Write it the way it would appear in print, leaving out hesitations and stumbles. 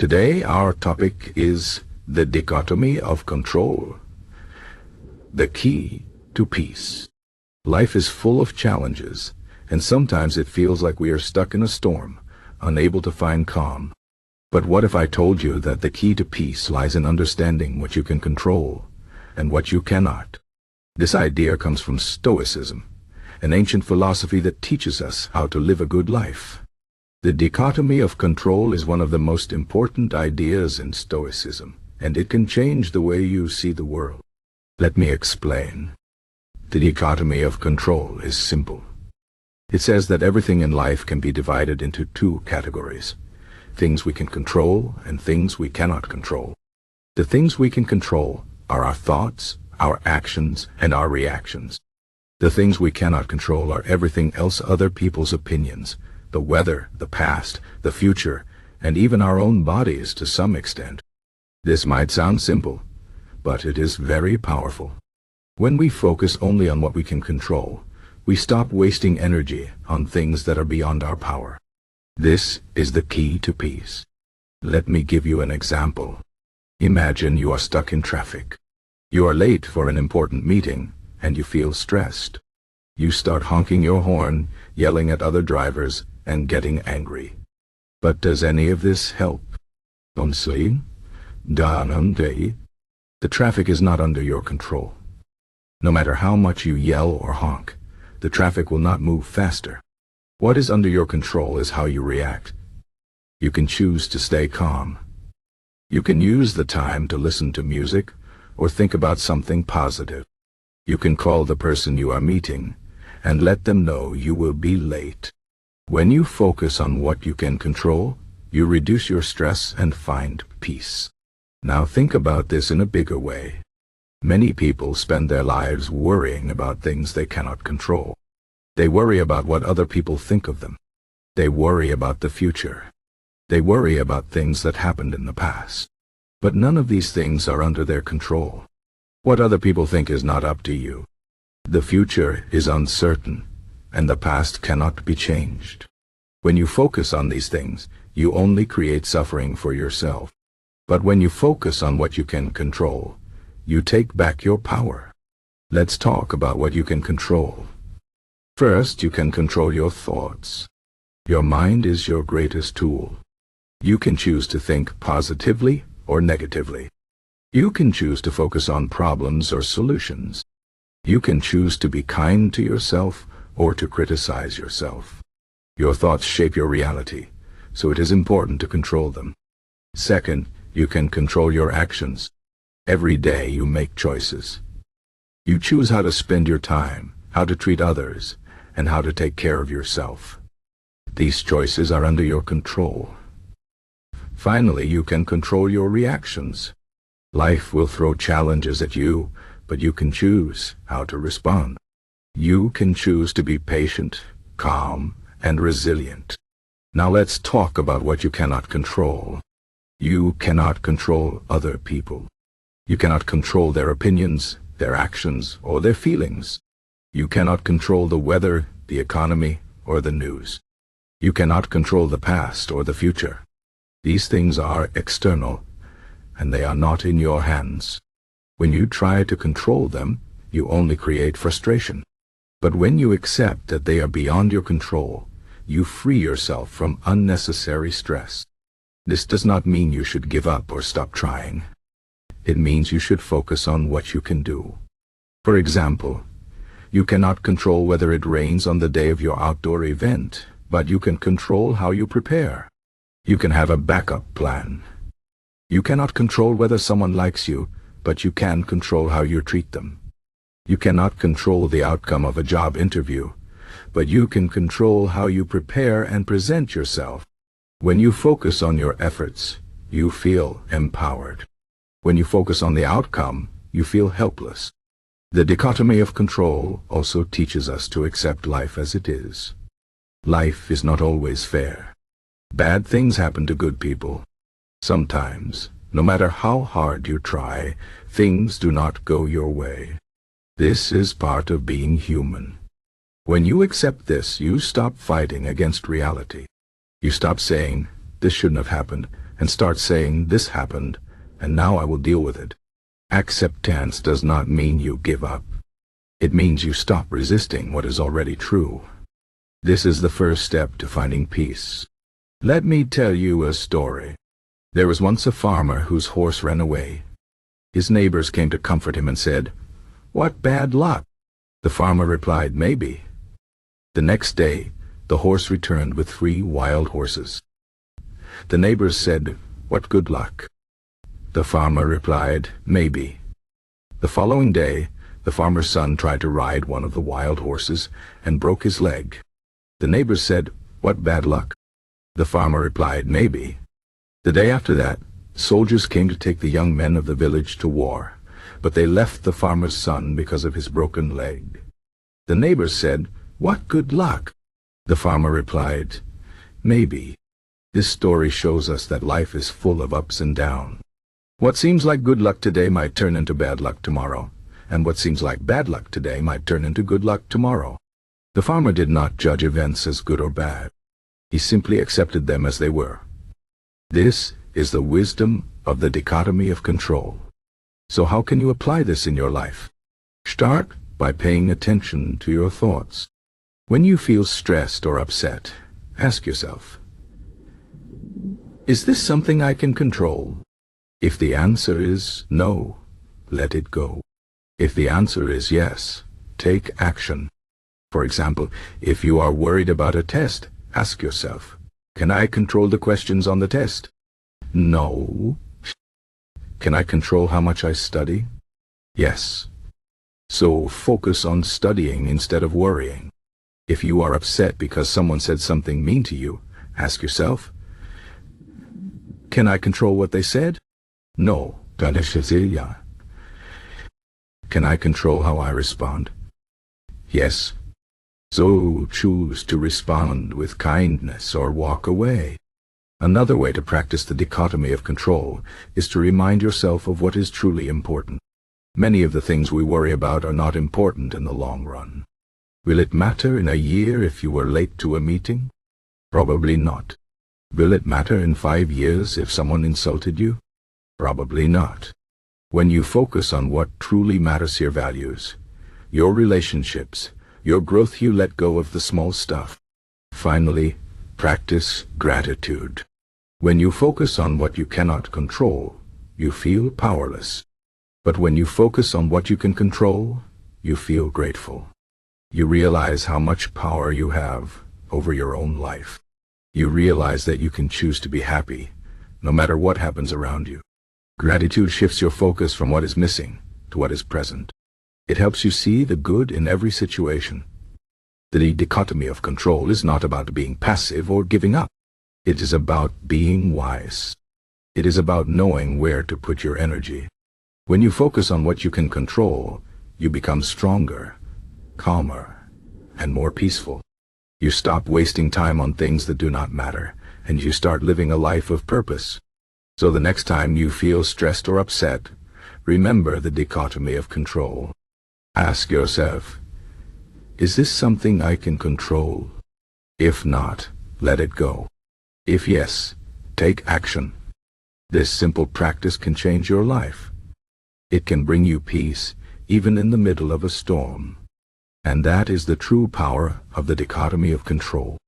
Today our topic is the dichotomy of control, the key to peace. Life is full of challenges, and sometimes it feels like we are stuck in a storm, unable to find calm. But what if I told you that the key to peace lies in understanding what you can control and what you cannot? This idea comes from Stoicism, an ancient philosophy that teaches us how to live a good life. The dichotomy of control is one of the most important ideas in Stoicism, and it can change the way you see the world. Let me explain. The dichotomy of control is simple. It says that everything in life can be divided into two categories: things we can control and things we cannot control. The things we can control are our thoughts, our actions, and our reactions. The things we cannot control are everything else: other people's opinions, the weather, the past, the future, and even our own bodies to some extent. This might sound simple, but it is very powerful. When we focus only on what we can control, we stop wasting energy on things that are beyond our power. This is the key to peace. Let me give you an example. Imagine you are stuck in traffic. You are late for an important meeting, and you feel stressed. You start honking your horn, yelling at other drivers, and getting angry. But does any of this help? Honestly, the traffic is not under your control. No matter how much you yell or honk, the traffic will not move faster. What is under your control is how you react. You can choose to stay calm. You can use the time to listen to music or think about something positive. You can call the person you are meeting and let them know you will be late. When you focus on what you can control, you reduce your stress and find peace. Now think about this in a bigger way. Many people spend their lives worrying about things they cannot control. They worry about what other people think of them. They worry about the future. They worry about things that happened in the past. But none of these things are under their control. What other people think is not up to you. The future is uncertain, and the past cannot be changed. When you focus on these things, you only create suffering for yourself. But when you focus on what you can control, you take back your power. Let's talk about what you can control. First, you can control your thoughts. Your mind is your greatest tool. You can choose to think positively or negatively. You can choose to focus on problems or solutions. You can choose to be kind to yourself or to criticize yourself. Your thoughts shape your reality, so it is important to control them. Second, you can control your actions. Every day you make choices. You choose how to spend your time, how to treat others, and how to take care of yourself. These choices are under your control. Finally, you can control your reactions. Life will throw challenges at you, but you can choose how to respond. You can choose to be patient, calm, and resilient. Now let's talk about what you cannot control. You cannot control other people. You cannot control their opinions, their actions, or their feelings. You cannot control the weather, the economy, or the news. You cannot control the past or the future. These things are external, and they are not in your hands. When you try to control them, you only create frustration. But when you accept that they are beyond your control, you free yourself from unnecessary stress. This does not mean you should give up or stop trying. It means you should focus on what you can do. For example, you cannot control whether it rains on the day of your outdoor event, but you can control how you prepare. You can have a backup plan. You cannot control whether someone likes you, but you can control how you treat them. You cannot control the outcome of a job interview, but you can control how you prepare and present yourself. When you focus on your efforts, you feel empowered. When you focus on the outcome, you feel helpless. The dichotomy of control also teaches us to accept life as it is. Life is not always fair. Bad things happen to good people. Sometimes, no matter how hard you try, things do not go your way. This is part of being human. When you accept this, you stop fighting against reality. You stop saying, "This shouldn't have happened," and start saying, "This happened, and now I will deal with it." Acceptance does not mean you give up. It means you stop resisting what is already true. This is the first step to finding peace. Let me tell you a story. There was once a farmer whose horse ran away. His neighbors came to comfort him and said, "What bad luck?" The farmer replied, "Maybe." The next day, the horse returned with 3 wild horses. The neighbors said, "What good luck?" The farmer replied, "Maybe." The following day, the farmer's son tried to ride one of the wild horses and broke his leg. The neighbors said, "What bad luck?" The farmer replied, "Maybe." The day after that, soldiers came to take the young men of the village to war, but they left the farmer's son because of his broken leg. The neighbors said, "What good luck?" The farmer replied, "Maybe." This story shows us that life is full of ups and downs. What seems like good luck today might turn into bad luck tomorrow, and what seems like bad luck today might turn into good luck tomorrow. The farmer did not judge events as good or bad. He simply accepted them as they were. This is the wisdom of the dichotomy of control. So how can you apply this in your life? Start by paying attention to your thoughts. When you feel stressed or upset, ask yourself, is this something I can control? If the answer is no, let it go. If the answer is yes, take action. For example, if you are worried about a test, ask yourself, can I control the questions on the test? No. Can I control how much I study? Yes. So focus on studying instead of worrying. If you are upset because someone said something mean to you, ask yourself, can I control what they said? No. Can I control how I respond? Yes. So choose to respond with kindness or walk away. Another way to practice the dichotomy of control is to remind yourself of what is truly important. Many of the things we worry about are not important in the long run. Will it matter in a year if you were late to a meeting? Probably not. Will it matter in 5 years if someone insulted you? Probably not. When you focus on what truly matters to your values, your relationships, your growth, you let go of the small stuff. Finally, practice gratitude. When you focus on what you cannot control, you feel powerless. But when you focus on what you can control, you feel grateful. You realize how much power you have over your own life. You realize that you can choose to be happy, no matter what happens around you. Gratitude shifts your focus from what is missing to what is present. It helps you see the good in every situation. The dichotomy of control is not about being passive or giving up. It is about being wise. It is about knowing where to put your energy. When you focus on what you can control, you become stronger, calmer, and more peaceful. You stop wasting time on things that do not matter, and you start living a life of purpose. So the next time you feel stressed or upset, remember the dichotomy of control. Ask yourself, is this something I can control? If not, let it go. If yes, take action. This simple practice can change your life. It can bring you peace, even in the middle of a storm. And that is the true power of the dichotomy of control.